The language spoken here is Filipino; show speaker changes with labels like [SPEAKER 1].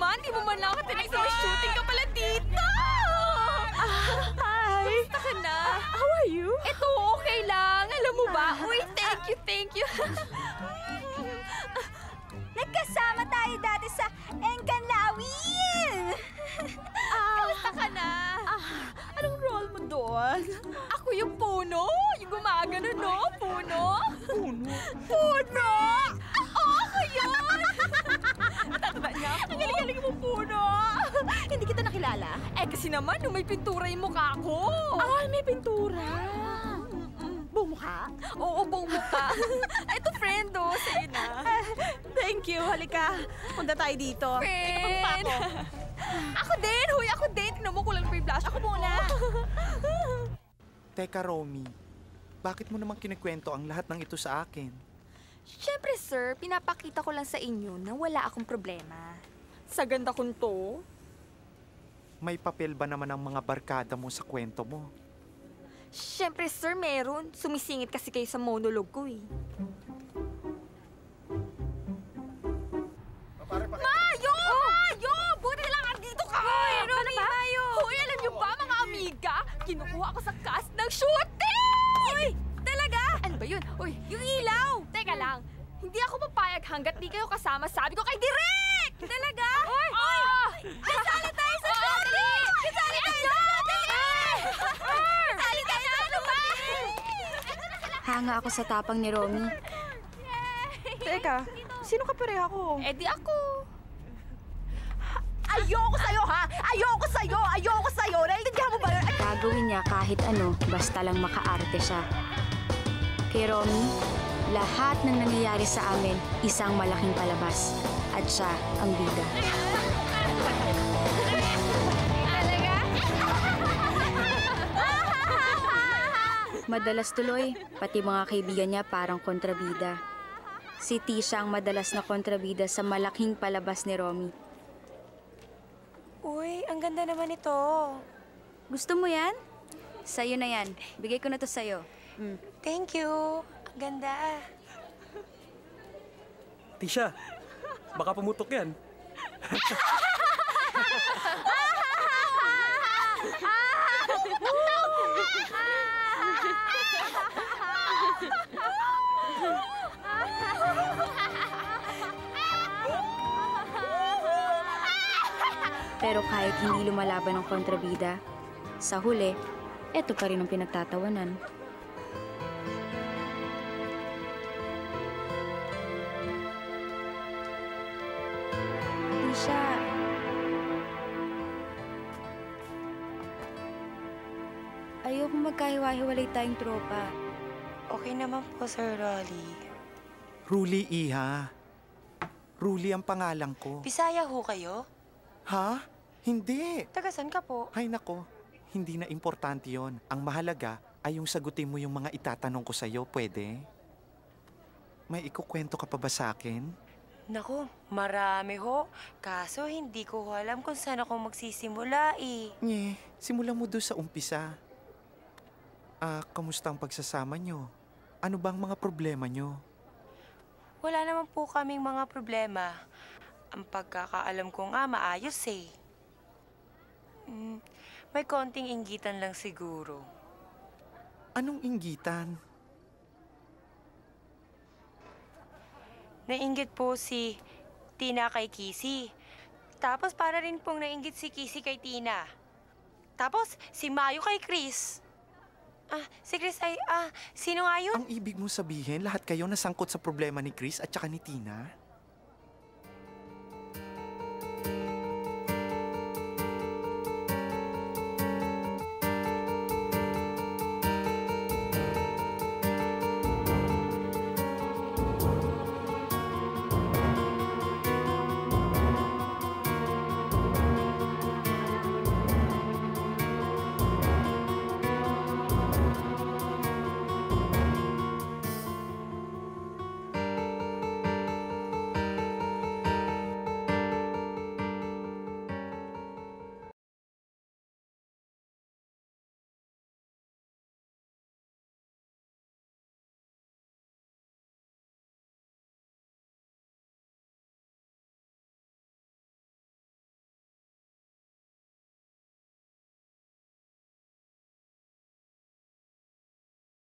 [SPEAKER 1] naman! Di mo man lang ako tinay sa shooting ka pala dito!
[SPEAKER 2] Hi!
[SPEAKER 1] Basta ka na?
[SPEAKER 2] How are you?
[SPEAKER 1] Ito, okay lang. Alam mo ba? Uy, thank you.
[SPEAKER 3] Nagkasama tayo dati sa Engkanlawin!
[SPEAKER 1] Kamusta ka na?
[SPEAKER 2] Anong role mo doon?
[SPEAKER 1] Ako yung puno. Yung gumagano, no? Puno.
[SPEAKER 2] Puno!
[SPEAKER 1] Ako yun! Tataba niya ako.
[SPEAKER 2] Ang galing-galing mo, Puno! Hindi kita nakilala.
[SPEAKER 1] Eh, kasi naman, nung may pintura yung mukha ko.
[SPEAKER 2] Ay, may pintura. Buong mukha?
[SPEAKER 1] Oo, buong mukha. Ito, friend, oh. Sa'yo na.
[SPEAKER 2] Thank you. Halika. Punta tayo dito. Teka, pang pa ako.
[SPEAKER 1] Ako din! Huy, ako din! Tingnan mo, kulang pa yung blush. Ako muna.
[SPEAKER 4] Teka, Romy. Bakit mo naman kinikwento ang lahat ng ito sa akin?
[SPEAKER 1] Siyempre, sir, pinapakita ko lang sa inyo na wala akong problema. Sa ganda kong to.
[SPEAKER 4] May papel ba naman ang mga barkada mo sa kwento mo?
[SPEAKER 1] Siyempre, sir, meron. Sumisingit kasi kayo sa monologue ko, eh. Mayo! Mayo! Buti lang andito ka! Hoy, Romy, Mayo! Hoy, alam niyo ba, mga amiga? Kinukuha ko sa cast ng shooting! Uy! Talaga? Ano ba yun? Uy, yung ilaw! Teka lang. Hindi ako papayag hanggat di kayo kasama. Sabi ko kay Direk! Talaga? Uy! Kasali tayo sa shooting! Kasali tayo sa shooting! Kasali tayo sa shooting!
[SPEAKER 3] Hanga ako sa tapang ni Romy.
[SPEAKER 2] Teka, sino ka pareha ko?
[SPEAKER 1] Eh di ako.
[SPEAKER 2] Ayoko sa'yo, ha? Ayoko sa'yo! Ayoko sa'yo! Naiintindihan mo ba yun?
[SPEAKER 3] Gagawin niya kahit ano, basta lang makaarte siya. Kay Romy, lahat ng nangyayari sa amin, isang malaking palabas. At siya ang bida.
[SPEAKER 1] Talaga?
[SPEAKER 3] Madalas tuloy, pati mga kaibigan niya parang kontrabida. Si Tisha ang madalas na kontrabida sa malaking palabas ni Romy.
[SPEAKER 5] Uy, ang ganda naman ito.
[SPEAKER 3] Gusto mo yan? Sa'yo na yan. Bigay ko na to sa'yo.
[SPEAKER 5] Thank you. Ang ganda.
[SPEAKER 6] Tisha, baka pumutok yan.
[SPEAKER 3] Pero kahit hindi lumalaban ng kontrabida, sa huli, eto pa rin ang pinagtatawanan. Tisha, ayoko magkahiwa-hiwalay tayong tropa.
[SPEAKER 5] Okay naman po, Sir Rolly.
[SPEAKER 4] Ruli, Iha. Ruli ang pangalan ko.
[SPEAKER 5] Bisaya ho kayo?
[SPEAKER 4] Ha? Hindi.
[SPEAKER 5] Tagasan ka po?
[SPEAKER 4] Hay nako, hindi na importante yon. Ang mahalaga ay yung sagutin mo yung mga itatanong ko sa'yo, pwede? May ikukwento ka pa ba sa akin?
[SPEAKER 5] Naku, marami ho. Kaso hindi ko ho alam kung saan ako magsisimula eh.
[SPEAKER 4] Nye, simulan mo doon sa umpisa. Kamusta ang pagsasama nyo? Ano bang mga problema nyo?
[SPEAKER 5] Wala naman po kaming mga problema. Ang pagkakaalam ko nga, maayos eh. May konting inggitan lang siguro.
[SPEAKER 4] Anong inggitan?
[SPEAKER 5] Nainggit po si Tina kay Kisi. Tapos para rin pong nainggit si Kisi kay Tina. Tapos si Mayo kay Chris. Si Chris ay, sino nga yun?
[SPEAKER 4] Ang ibig mo sabihin, lahat kayo nasangkot sa problema ni Chris at saka ni Tina?